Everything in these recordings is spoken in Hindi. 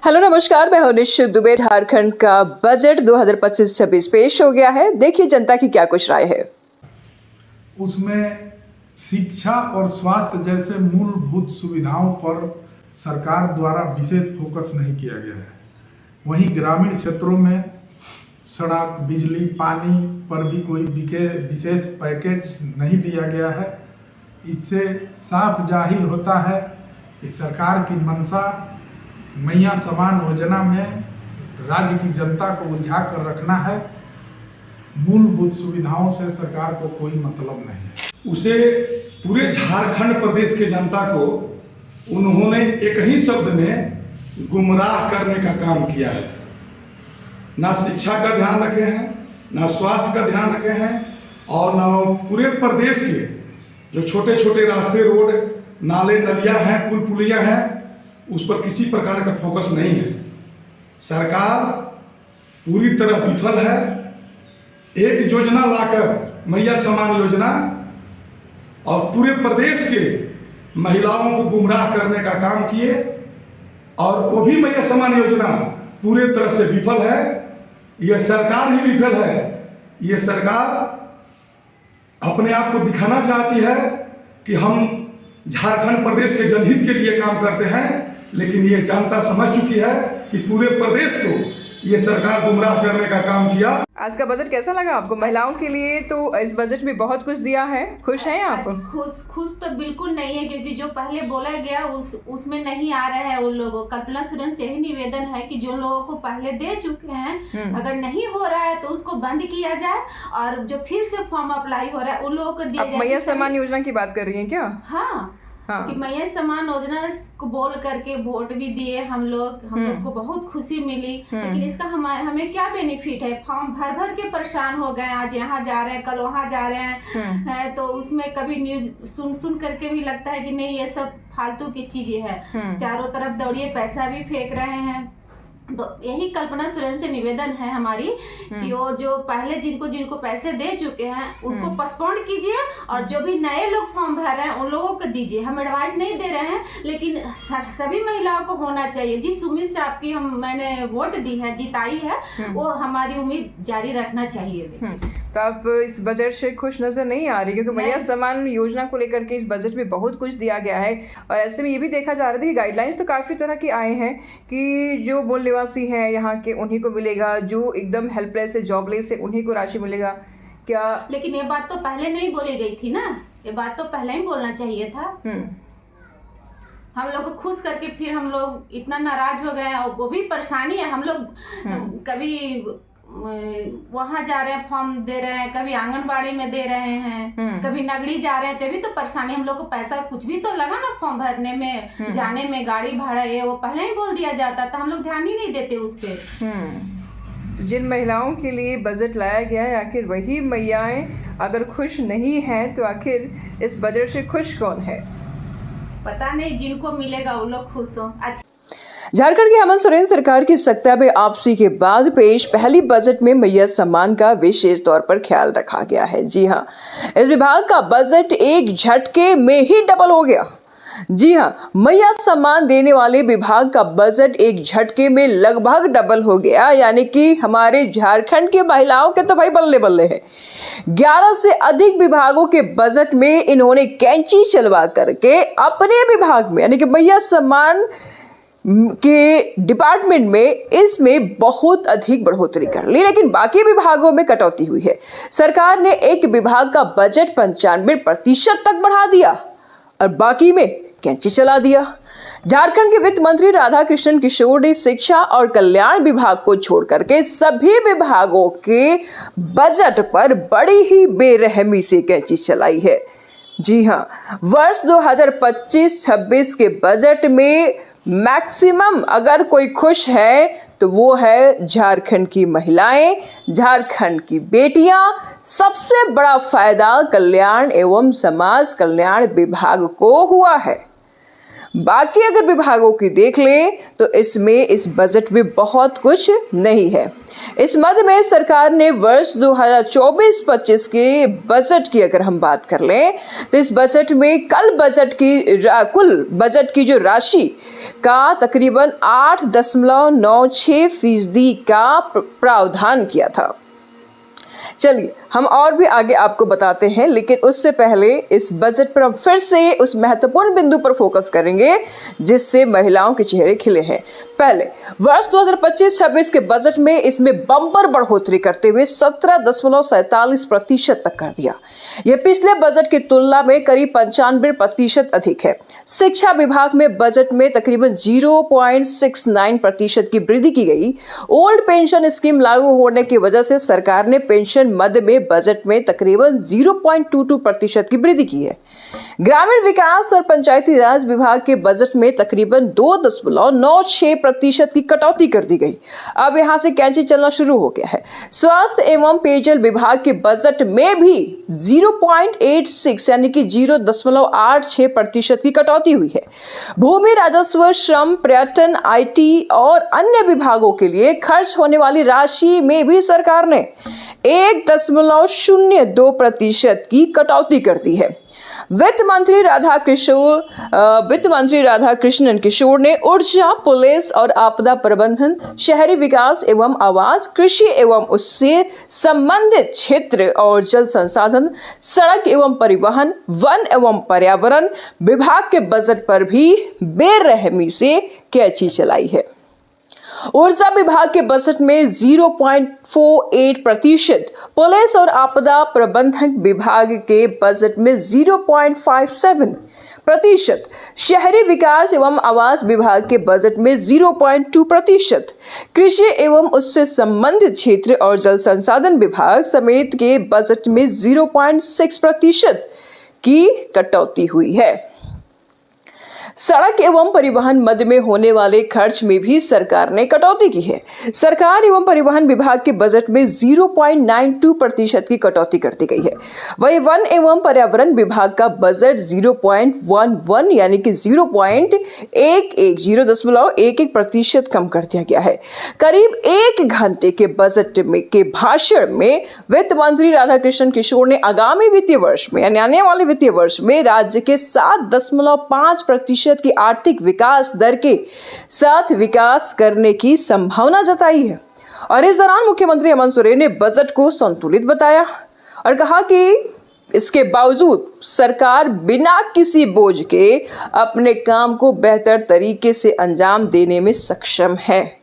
हेलो नमस्कार, मैं हूं निश्चित दुबे। झारखंड का बजट 2025-26 पेश हो गया है। देखिए जनता की क्या कुछ राय है। उसमें शिक्षा और स्वास्थ्य जैसे मूलभूत सुविधाओं पर सरकार द्वारा विशेष फोकस नहीं किया गया है। वहीं ग्रामीण क्षेत्रों में सड़क, बिजली, पानी पर भी कोई विशेष पैकेज नहीं दिया गया है। इससे साफ जाहिर होता है कि सरकार की मंशा मैया समान योजना में राज्य की जनता को उलझा कर रखना है। मूलभूत सुविधाओं से सरकार को कोई मतलब नहीं है। उसे पूरे झारखंड प्रदेश के जनता को उन्होंने एक ही शब्द में गुमराह करने का काम किया है। ना शिक्षा का ध्यान रखे हैं, ना स्वास्थ्य का ध्यान रखे हैं, और ना पूरे प्रदेश के जो छोटे छोटे रास्ते, रोड, नाले, नलियां हैं, पुल पुलियां हैं, उस पर किसी प्रकार का फोकस नहीं है। सरकार पूरी तरह विफल है। एक योजना लाकर मैया समान योजना और पूरे प्रदेश के महिलाओं को गुमराह करने का काम किए, और वो भी मैया समान योजना पूरे तरह से विफल है। यह सरकार ही विफल है। यह सरकार अपने आप को दिखाना चाहती है कि हम झारखंड प्रदेश के जनहित के लिए काम करते हैं, लेकिन ये जनता समझ चुकी है कि पूरे प्रदेश को ये सरकार गुमराह करने का काम किया। आज का बजट कैसा लगा आपको? महिलाओं के लिए तो इस बजट में बहुत कुछ दिया है। खुश हैं आप? खुश तो बिल्कुल नहीं है, क्योंकि जो पहले बोला गया उसमें नहीं आ रहा है। उन लोगों कल्पना सुरन से यही निवेदन है कि जो लोगों को पहले दे चुके हैं, अगर नहीं हो रहा है तो उसको बंद किया जाए, और जो फिर से फॉर्म अप्लाई हो रहा है उन लोगों को दिया जाए। मैया समान योजना की बात कर रही हैं क्या? हाँ, कि मैया समान योजना को बोल करके वोट भी दिए हम लोग को बहुत खुशी मिली। लेकिन इसका हमें क्या बेनिफिट है? फॉर्म भर भर के परेशान हो गए। आज यहाँ जा रहे हैं, कल वहाँ जा रहे हैं, तो उसमें कभी न्यूज सुन करके भी लगता है कि नहीं, ये सब फालतू की चीजें हैं। चारों तरफ दौड़िए, पैसा भी फेंक रहे हैं। तो यही कल्पना सुरन से निवेदन है हमारी कि वो जो पहले जिनको पैसे दे चुके हैं उनको पोस्टपोन कीजिए, और जो भी नए लोग फॉर्म भर रहे हैं उन लोगों को दीजिए। हम एडवाइस नहीं दे रहे हैं, लेकिन सभी महिलाओं को होना चाहिए। जिस उम्मीद से आपकी मैंने वोट दी है, जिताई है, वो हमारी उम्मीद जारी रखना चाहिए। तो आप इस बजट से खुश नजर नहीं आ रही, क्योंकि मैया समान योजना को लेकर के इस बजट में बहुत कुछ दिया गया है। और ऐसे में ये भी देखा जा रहा था कि गाइडलाइंस तो काफ़ी तरह के आए हैं कि जो मूल निवासी हैं यहाँ के उन्हीं को मिलेगा, जो एकदम हेल्पलेस है, जॉबलेस है, उन्हीं को राशि मिलेगा क्या? लेकिन ये बात तो पहले नहीं बोली गई थी ना। ये बात तो पहले ही बोलना चाहिए था। हम लोग को खुश करके फिर हम लोग इतना नाराज हो गए, और वो भी परेशानी है। हम लोग कभी वहाँ जा रहे हैं, फॉर्म दे रहे हैं, कभी आंगनबाड़ी में दे रहे हैं, कभी नगरी जा रहे हैं, तभी तो परेशानी। हम लोग को पैसा कुछ भी तो लगा ना फॉर्म भरने में, जाने में, गाड़ी भाड़ा, ये वो पहले ही बोल दिया जाता था। हम लोग ध्यान ही नहीं देते उस पे। जिन महिलाओं के लिए बजट लाया गया है, आखिर वही मैयाएं अगर खुश नहीं हैं तो आखिर इस बजट से खुश कौन है? पता नहीं, जिनको मिलेगा वो लोग खुश हो। झारखंड की हेमंत सोरेन सरकार की सत्ता में वापसी के बाद पेश पहली बजट में मैया सम्मान का विशेष तौर पर ख्याल रखा गया है। जी हां, इस विभाग का बजट एक झटके में ही डबल हो गया। जी हां, मैया सम्मान देने वाले विभाग का बजट एक झटके में लगभग डबल हो गया। यानी कि हमारे झारखंड की महिलाओं के तो भाई बल्ले बल्ले हैं। 11 से अधिक विभागों के बजट में इन्होंने कैंची चलवा करके अपने विभाग में, यानी कि मैया सम्मान के डिपार्टमेंट में, इसमें बहुत अधिक बढ़ोतरी कर ली। लेकिन बाकी विभागों में कटौती हुई है। सरकार ने एक विभाग का बजट 95% तक बढ़ा दिया और बाकी में कैंची चला दिया। झारखंड के वित्त मंत्री राधाकृष्ण किशोर ने शिक्षा और कल्याण विभाग को छोड़ करके सभी विभागों के बजट पर बड़ी ही बेरहमी से कैंची चलाई है। जी हां, वर्ष 2025-26 के बजट में मैक्सिमम अगर कोई खुश है तो वो है झारखंड की महिलाएं, झारखंड की बेटियां। सबसे बड़ा फायदा कल्याण एवं समाज कल्याण विभाग को हुआ है। बाकी अगर विभागों की देख लें तो इसमें इस बजट में बहुत कुछ नहीं है। इस मद में सरकार ने वर्ष 2024-25 के बजट की अगर हम बात कर लें तो इस बजट में कुल बजट की जो राशि का तकरीबन 8.96% का प्रावधान किया था। चलिए हम और भी आगे आपको बताते हैं, लेकिन उससे पहले इस बजट पर हम फिर से उस महत्वपूर्ण बिंदु पर फोकस करेंगे जिससे महिलाओं के चेहरे खिले हैं। पहले वर्ष 2025-26 के बजट में इसमें बम्पर बढ़ोतरी करते हुए 17.47% तक कर दिया। यह पिछले बजट की तुलना में करीब 95% अधिक है। शिक्षा विभाग में बजट में तकरीबन 0.69% की वृद्धि की गई। ओल्ड पेंशन स्कीम लागू होने की वजह से सरकार ने पेंशन मद में बजट में तकरीबन 0.22% की वृद्धि की है। ग्रामीण विकास और पंचायती राज विभाग के बजट में तकरीबन 2.96% की कटौती कर दी गई। अब यहां से कैंची चलना शुरू हो गया है। स्वास्थ्य एवं पेयजल विभाग के बजट में भी 0.86 यानी कि 0.86% की कटौती हुई है। भूमि राजस्व, श्रम, पर्यटन, IT और अन्य विभागों के लिए खर्च होने वाली राशि में भी सरकार ने 1.02% की कटौती कर दी है। वित्त मंत्री राधाकृष्णन किशोर ने ऊर्जा, पुलिस और आपदा प्रबंधन, शहरी विकास एवं आवास, कृषि एवं उससे संबंधित क्षेत्र और जल संसाधन, सड़क एवं परिवहन, वन एवं पर्यावरण विभाग के बजट पर भी बेरहमी से कैंची चलाई है। ऊर्जा विभाग के बजट में 0.48%, पुलिस और आपदा प्रबंधन विभाग के बजट में 0.57%, शहरी विकास एवं आवास विभाग के बजट में 0.2%, कृषि एवं उससे संबंधित क्षेत्र और जल संसाधन विभाग समेत के बजट में 0.6% की कटौती हुई है। सड़क एवं परिवहन मद में होने वाले खर्च में भी सरकार ने कटौती की है। सरकार एवं परिवहन विभाग के बजट में 0.92% की कटौती कर दी गई है। वही वन एवं पर्यावरण विभाग का बजट 0.11 यानी कि 0.11% कम कर दिया गया है। करीब 1 घंटे के बजट में के भाषण में वित्त मंत्री राधाकृष्णन किशोर ने आगामी वित्तीय वर्ष में यानी आने वाले वित्तीय वर्ष में राज्य के 7.5% की आर्थिक विकास दर के साथ विकास करने की संभावना जताई है। और इस दौरान मुख्यमंत्री हेमंत सोरेन ने बजट को संतुलित बताया और कहा कि इसके बावजूद सरकार बिना किसी बोझ के अपने काम को बेहतर तरीके से अंजाम देने में सक्षम है।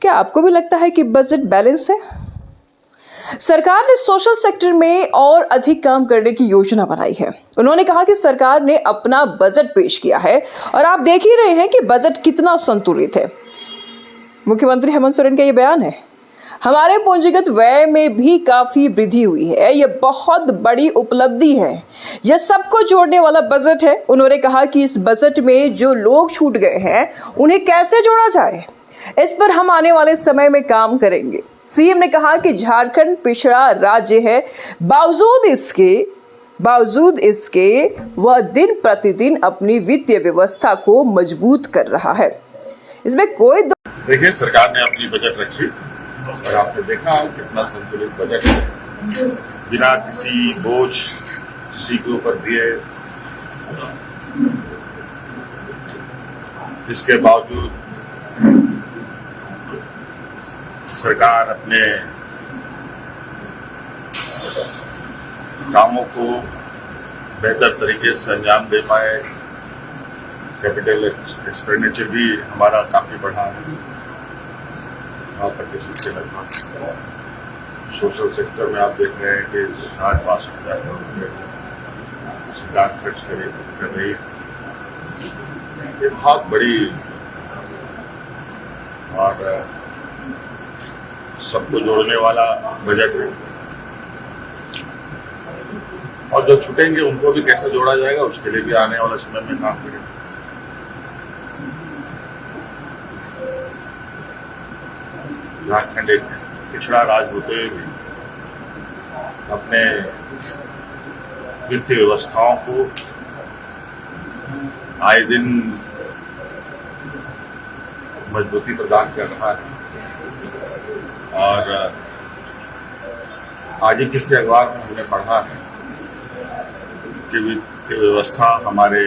क्या आपको भी लगता है कि बजट बैलेंस है? सरकार ने सोशल सेक्टर में और अधिक काम करने की योजना बनाई है। उन्होंने कहा कि सरकार ने अपना बजट पेश किया है और आप देख ही रहे हैं कि बजट कितना संतुलित है। मुख्यमंत्री हेमंत सोरेन का यह बयान है। हमारे पूंजीगत व्यय में भी काफी वृद्धि हुई है, यह बहुत बड़ी उपलब्धि है, यह सबको जोड़ने वाला बजट है। उन्होंने कहा कि इस बजट में जो लोग छूट गए हैं उन्हें कैसे जोड़ा जाए, इस पर हम आने वाले समय में काम करेंगे। सीएम ने कहा कि झारखंड पिछड़ा राज्य है, बावजूद इसके वह दिन प्रतिदिन अपनी वित्तीय व्यवस्था को मजबूत कर रहा है। इसमें कोई देखिए, सरकार ने अपनी बजट रखी और आपने देखा कितना संतुलित बजट है, बिना किसी बोझ किसी के ऊपर दिए। इसके बावजूद सरकार अपने कामों को बेहतर तरीके से अंजाम दे पाए। कैपिटल एक्सपेंडिचर भी हमारा काफी बढ़ा है, 9% के लगभग। सोशल सेक्टर में आप देख रहे हैं कि 62,000 करोड़ रुपये सरकार खर्च कर रही है। ये बहुत बड़ी और सबको जोड़ने वाला बजट है। और जो छूटेंगे उनको भी कैसे जोड़ा जाएगा, उसके लिए भी आने वाले समय में काम करेंगे। झारखंड एक पिछड़ा राज्य होते हुए भी अपने वित्तीय व्यवस्थाओं को आए दिन मजबूती प्रदान कर रहा है। और आज ही किसी अखबार में हमने पढ़ा है कि वित्तीय व्यवस्था हमारे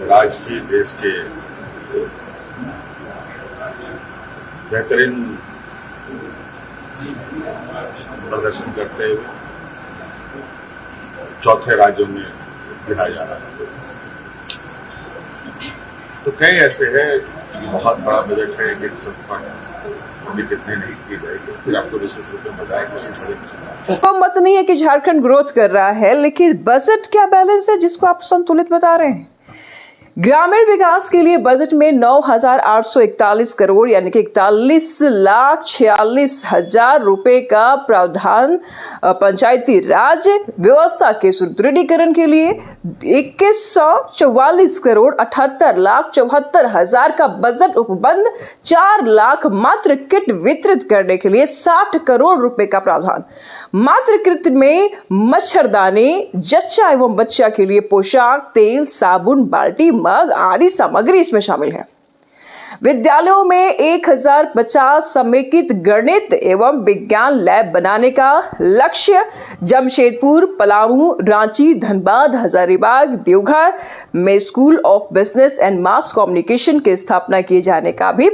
राज्य की, देश के बेहतरीन प्रदर्शन करते हुए चौथे राज्यों में गिना जा रहा है। तो कई ऐसे हैं, बहुत बड़ा बजट है, एक अभी कितने नहीं की जाएगी, फिर आपको निश्चित रूप में बताएंगे। तो मत नहीं है कि झारखंड ग्रोथ कर रहा है, लेकिन बजट क्या बैलेंस है जिसको आप संतुलित बता रहे हैं। ग्रामीण विकास के लिए बजट में 9,841 करोड़ यानी कि 41,46,000 रुपए का प्रावधान पंचायती राज व्यवस्था के सुदृढ़ीकरण के लिए 2144 करोड़ 78,74,000 का बजट उपबंध, 4 लाख मात्र किट वितरित करने के लिए 60 करोड़ रुपए का प्रावधान, मात्र किट में मच्छरदानी, जच्चा एवं बच्चा के लिए पोशाक, तेल, साबुन, बाल्टी, मग आदि सामग्री इसमें शामिल है। विद्यालयों में 1050 समेकित गणित एवं विज्ञान लैब बनाने का लक्ष्य, जमशेदपुर, पलामू, रांची, धनबाद, हजारीबाग, देवघर में school of business and mass communication की स्थापना किए जाने का भी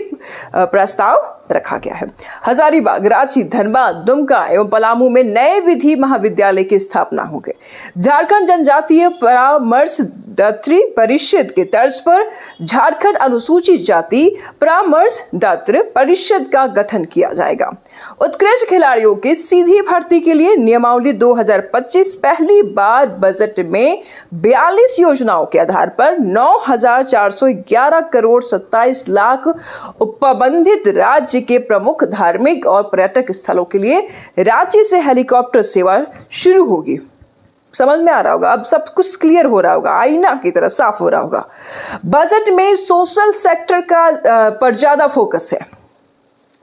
प्रस्ताव रखा गया है। हजारीबाग, रांची, धनबाद, दुमका एवं पलामू में नए विधि महाविद्यालय की स्थापना होगी। झारखंड जनजातीय परामर्शदात्री परिषद के तर्ज पर झारखंड अनुसूचित जाति परामर्शदात्री परिषद का गठन किया जाएगा। उत्कृष्ट खिलाड़ियों की सीधी भर्ती के लिए नियमावली 2025 पहली बार बजट में 42 योजनाओं के आधार पर 9,411 करोड़ 27 लाख उपबंधित राज्य के प्रमुख धार्मिक और पर्यटक स्थलों के लिए रांची से हेलीकॉप्टर सेवा शुरू होगी। समझ में आ रहा होगा, अब सब कुछ क्लियर हो रहा होगा, आईना की तरह साफ हो रहा होगा। बजट में सोशल सेक्टर का पर ज्यादा फोकस है।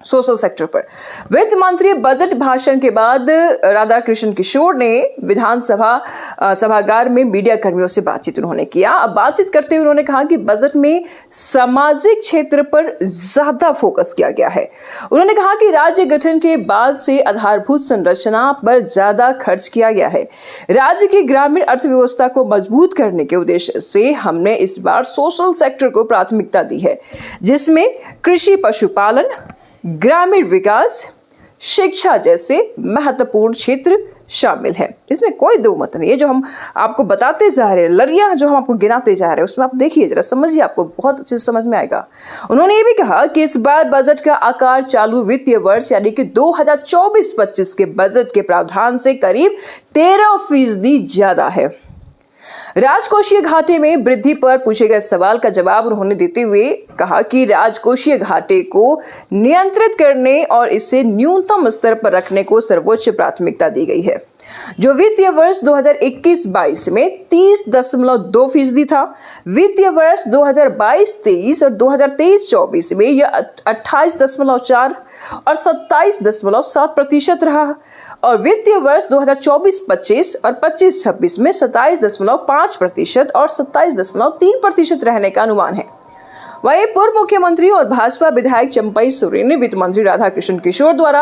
सोशल सेक्टर पर वित्त मंत्री बजट भाषण के बाद राधाकृष्ण किशोर ने विधानसभा सभागार में मीडिया कर्मियों से बातचीत उन्होंने किया। अब बातचीत करते हुए उन्होंने कहा कि बजट में सामाजिक क्षेत्र पर ज्यादा फोकस किया गया है। उन्होंने कहा कि राज्य गठन के बाद से आधारभूत संरचना पर ज्यादा खर्च किया गया है। राज्य की ग्रामीण अर्थव्यवस्था को मजबूत करने के उद्देश्य से हमने इस बार सोशल सेक्टर को प्राथमिकता दी है, जिसमें कृषि, पशुपालन, ग्रामीण विकास, शिक्षा जैसे महत्वपूर्ण क्षेत्र शामिल है। इसमें कोई दो मत नहीं है। जो हम आपको बताते जा रहे हैं, लड़ियां जो हम आपको गिनाते जा रहे हैं, उसमें आप देखिए जरा, समझिए, आपको बहुत अच्छे से समझ में आएगा। उन्होंने ये भी कहा कि इस बार बजट का आकार चालू वित्तीय वर्ष यानी कि 2024-25 के बजट के प्रावधान से करीब 13% ज्यादा है। राजकोषीय घाटे में वृद्धि पर पूछे गए सवाल का जवाब उन्होंने देते हुए कहा कि राजकोषीय घाटे को नियंत्रित करने और इसे न्यूनतम स्तर पर रखने को सर्वोच्च प्राथमिकता दी गई है, जो वित्तीय वर्ष 2021-22 में 30.2% था। वित्तीय वर्ष 2022-23 और 2023-24 में यह 28.4 और 27.7% रहा, और वित्तीय वर्ष 2024-25 और 25-26 में 27.5% और 27.3% रहने का अनुमान है। वहीं पूर्व मुख्यमंत्री और भाजपा विधायक चंपई सोरेन ने वित्त मंत्री राधाकृष्ण किशोर द्वारा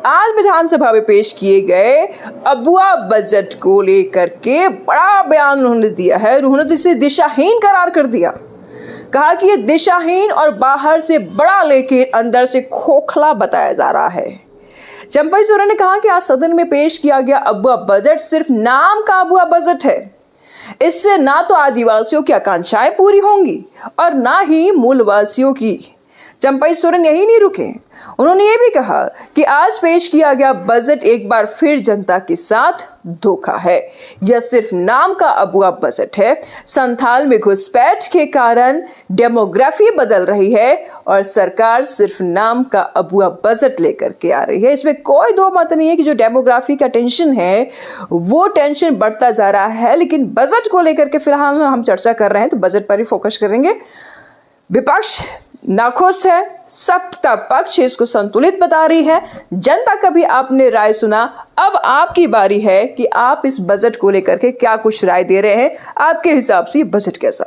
आज विधानसभा में पेश किए गए अबुआ बजट को लेकर के बड़ा बयान उन्होंने दिया है। उन्होंने तो इसे दिशाहीन करार कर दिया, कहा कि ये दिशाहीन और बाहर से बड़ा लेकिन अंदर से खोखला बताया जा रहा है। चंपई सोरेन ने कहा कि आज सदन में पेश किया गया अबुआ बजट सिर्फ नाम का अबुआ बजट है। इससे ना तो आदिवासियों की आकांक्षाएं पूरी होंगी और ना ही मूलवासियों की। चंपई सोरेन यही नहीं रुके, उन्होंने ये भी कहा कि आज पेश किया गया बजट एक बार फिर जनता के साथ धोखा है। यह सिर्फ नाम का अबुआ बजट है। संथाल में घुसपैठ के कारण डेमोग्राफी बदल रही है और सरकार सिर्फ नाम का अबुआ बजट लेकर के आ रही है। इसमें कोई दो मत नहीं है कि जो डेमोग्राफी का टेंशन है वो टेंशन बढ़ता जा रहा है, लेकिन बजट को लेकर के फिलहाल हम चर्चा कर रहे हैं तो बजट पर ही फोकस करेंगे। विपक्ष नाखुश है, सत्ता पक्ष इसको संतुलित बता रही है। जनता का भी आपने राय सुना, अब आपकी बारी है कि आप इस बजट को लेकर के क्या कुछ राय दे रहे हैं। आपके हिसाब से बजट कैसा?